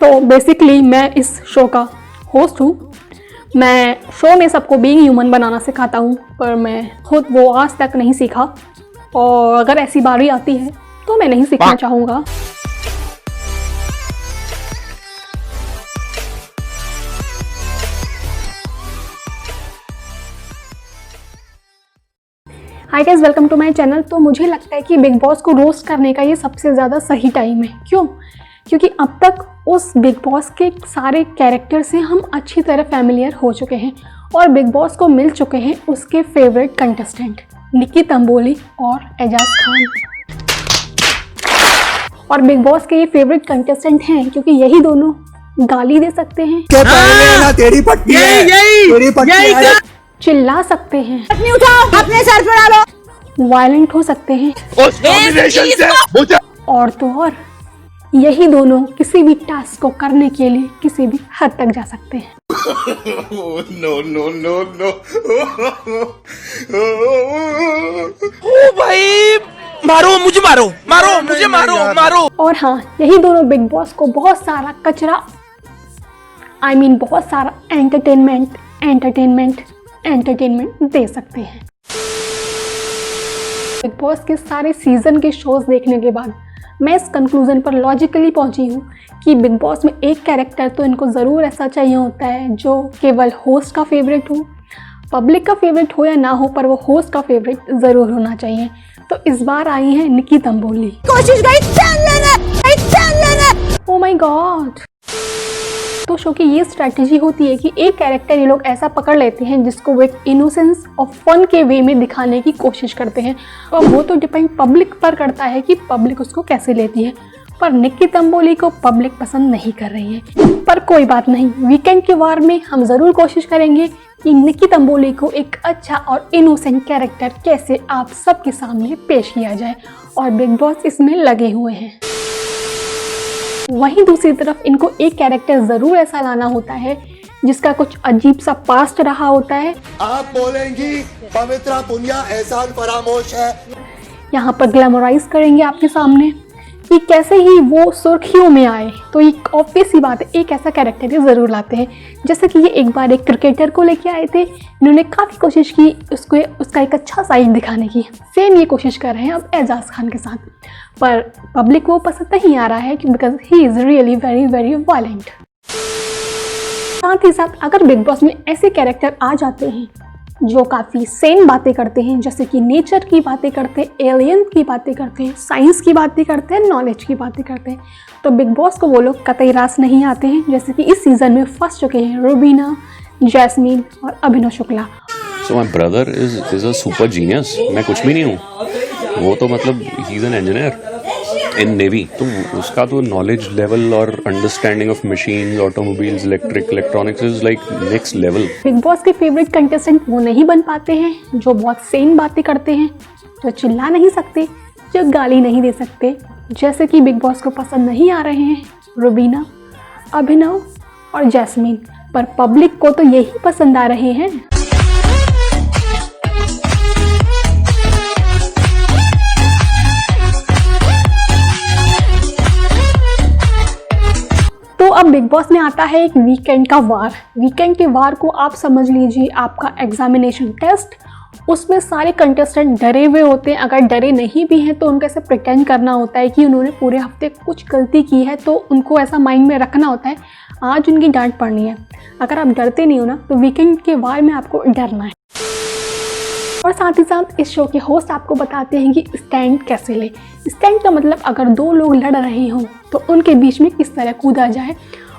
तो बेसिकली मैं इस शो का होस्ट हूँ। मैं शो में सबको बीइंग ह्यूमन बनाना सिखाता हूँ, पर मैं खुद वो आज तक नहीं सीखा, और अगर ऐसी बारी आती है तो मैं नहीं सीखना चाहूँगा। Hi guys, welcome to my channel. तो मुझे लगता है कि बिग बॉस को रोस्ट करने का ये सबसे ज़्यादा सही टाइम है। क्यों? क्योंकि अब तक उस बिग बॉस के सारे कैरेक्टर से हम अच्छी तरह फैमिलियर हो चुके हैं और बिग बॉस को मिल चुके हैं उसके फेवरेट कंटेस्टेंट निकी तंबोली और एजाज खान। और बिग बॉस के ये फेवरेट कंटेस्टेंट हैं क्योंकि यही दोनों गाली दे सकते हैं, तेरी पट्टी है, चिल्ला सकते हैं, अपने सर पे डालो, वायलेंट हो सकते हैं, और तो और यही दोनों किसी भी टास्क को करने के लिए किसी भी हद तक जा सकते हैं। नो ओ भाई, मारो मुझे, मारो। और हाँ, यही दोनों बिग बॉस को बहुत सारा कचरा, बहुत सारा एंटरटेनमेंट दे सकते हैं। बिग बॉस के सारे सीजन के शोज देखने के बाद मैं इस कंक्लूजन पर लॉजिकली पहुंची हूँ कि बिग बॉस में एक कैरेक्टर तो इनको ज़रूर ऐसा चाहिए होता है जो केवल होस्ट का फेवरेट हो, पब्लिक का फेवरेट हो या ना हो, पर वो होस्ट का फेवरेट ज़रूर होना चाहिए। तो इस बार आई है निकी तंबोली। कोशिश जान लेना। Oh my God. तो शो की ये स्ट्रैटेजी होती है कि एक कैरेक्टर ये लोग ऐसा पकड़ लेते हैं जिसको वो एक इनोसेंस और फन के वे में दिखाने की कोशिश करते हैं, और वो तो डिपेंड पब्लिक पर करता है कि पब्लिक उसको कैसे लेती है। पर निकी तंबोली को पब्लिक पसंद नहीं कर रही है, पर कोई बात नहीं, वीकेंड के वार में हम ज़रूर कोशिश करेंगे कि निकी तंबोली को एक अच्छा और इनोसेंट कैरेक्टर कैसे आप सबके सामने पेश किया जाए, और बिग बॉस इसमें लगे हुए हैं। वहीं दूसरी तरफ इनको एक कैरेक्टर ज़रूर ऐसा लाना होता है जिसका कुछ अजीब सा पास्ट रहा होता है। आप बोलेंगी पवित्रा पुनिया एहसान फरामोश है। यहाँ पर ग्लैमराइज करेंगे आपके सामने कि कैसे ही वो सुर्खियों में आए। तो ये ऑब्वियस सी बात है, एक ऐसा कैरेक्टर ये ज़रूर लाते हैं। जैसे कि ये एक बार एक क्रिकेटर को लेके आए थे, इन्होंने काफ़ी कोशिश की उसका एक अच्छा साइड दिखाने की। सेम ये कोशिश कर रहे हैं अब एजाज खान के साथ, पर पब्लिक को पसंद नहीं आ रहा है because he is really very very violent. साथ ही साथ अगर बिग बॉस में ऐसे कैरेक्टर आ जाते हैं जो काफ़ी सेम बातें करते हैं, जैसे कि नेचर की बातें करते हैं, एलियन की बातें करते हैं, साइंस की बातें करते हैं, नॉलेज की बातें करते हैं, तो बिग बॉस को वो लोग कतई रास नहीं आते हैं। जैसे कि इस सीज़न में फंस चुके हैं रूबीना, जैस्मीन और Abhinav Shukla. So my brother is a super genius। मैं कुछ भी नहीं हूँ, वो तो मतलब he is an engineer in Navy। तो उसका तो नॉलेज लेवल और understanding of machines, automobiles, electronics is like next level. Big boss के फेवरेट कंटेस्टेंट वो नहीं बन पाते हैं जो बहुत सेम बातें करते हैं, जो चिल्ला नहीं सकते, जो गाली नहीं दे सकते। जैसे कि बिग बॉस को पसंद नहीं आ रहे हैं रूबीना, अभिनव और जैस्मीन, पर पब्लिक को तो यही पसंद आ रहे हैं। तो अब बिग बॉस में आता है एक वीकेंड का वार। वीकेंड के वार को आप समझ लीजिए आपका एग्जामिनेशन टेस्ट। उसमें सारे कंटेस्टेंट डरे हुए होते हैं। अगर डरे नहीं भी हैं तो उनको ऐसे प्रिटेंड करना होता है कि उन्होंने पूरे हफ्ते कुछ गलती की है, तो उनको ऐसा माइंड में रखना होता है आज उनकी डांट पड़नी है। अगर आप डरते नहीं हो ना, तो वीकेंड के वार में आपको डरना है। और साथ ही साथ इस शो के होस्ट आपको बताते हैं कि स्टैंड कैसे ले। स्टैंड का मतलब अगर दो लोग लड़ रहे हों तो उनके बीच में किस तरह कूदा जाए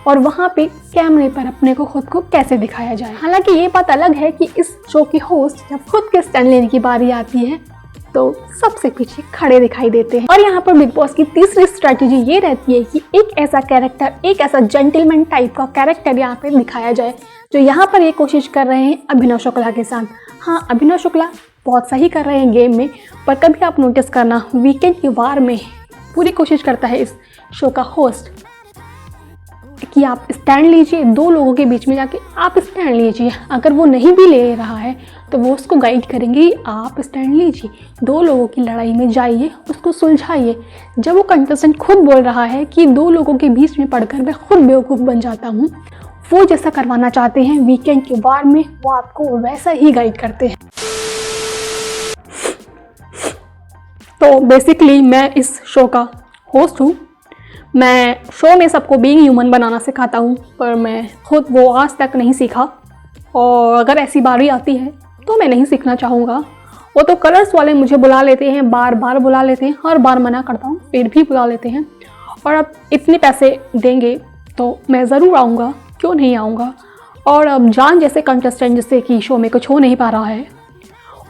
और वहाँ पे कैमरे पर अपने को खुद को कैसे दिखाया जाए। हालांकि ये बात अलग है कि इस शो के होस्ट जब खुद के स्टैंड लेने की बारी आती है तो सबसे पीछे खड़े दिखाई देते हैं। और यहाँ पर बिग बॉस की तीसरी स्ट्रैटेजी ये रहती है कि एक ऐसा कैरेक्टर, एक ऐसा जेंटलमैन टाइप का कैरेक्टर यहाँ पे दिखाया जाए, जो यहाँ पर ये कोशिश कर रहे हैं अभिनव शुक्ला के साथ। हाँ, अभिनव शुक्ला बहुत सही कर रहे हैं गेम में, पर कभी आप नोटिस करना वीकेंड के वार में पूरी कोशिश करता है इस शो का होस्ट कि आप स्टैंड लीजिए, दो लोगों के बीच में जाके आप स्टैंड लीजिए। अगर वो नहीं भी ले रहा है तो वो उसको गाइड करेंगे, आप स्टैंड लीजिए, दो लोगों की लड़ाई में जाइए, उसको सुलझाइए। जब वो कंटेस्टेंट खुद बोल रहा है कि दो लोगों के बीच में पड़कर मैं खुद बेवकूफ़ बन जाता हूँ, वो जैसा करवाना चाहते हैं वीकेंड के वार में, वो आपको वैसा ही गाइड करते हैं। तो बेसिकली मैं इस शो का होस्ट हूँ। मैं शो में सबको बीइंग ह्यूमन बनाना सिखाता हूँ, पर मैं खुद वो आज तक नहीं सीखा, और अगर ऐसी बारी आती है तो मैं नहीं सीखना चाहूँगा। वो तो कलर्स वाले मुझे बुला लेते हैं, बार बार बुला लेते हैं, हर बार मना करता हूँ फिर भी बुला लेते हैं। और अब इतने पैसे देंगे तो मैं ज़रूर आऊँगा, क्यों नहीं आऊँगा। और अब जान जैसे कंटेस्टेंट जिससे कि शो में कुछ हो नहीं पा रहा है,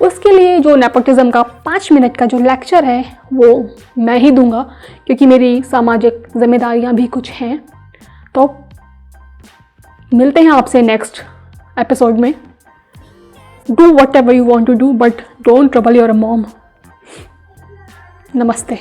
उसके लिए जो नेपोटिज्म का 5 मिनट का जो लेक्चर है वो मैं ही दूंगा, क्योंकि मेरी सामाजिक जिम्मेदारियां भी कुछ हैं। तो मिलते हैं आपसे नेक्स्ट एपिसोड में। Do whatever you want to do, but don't trouble your mom. नमस्ते।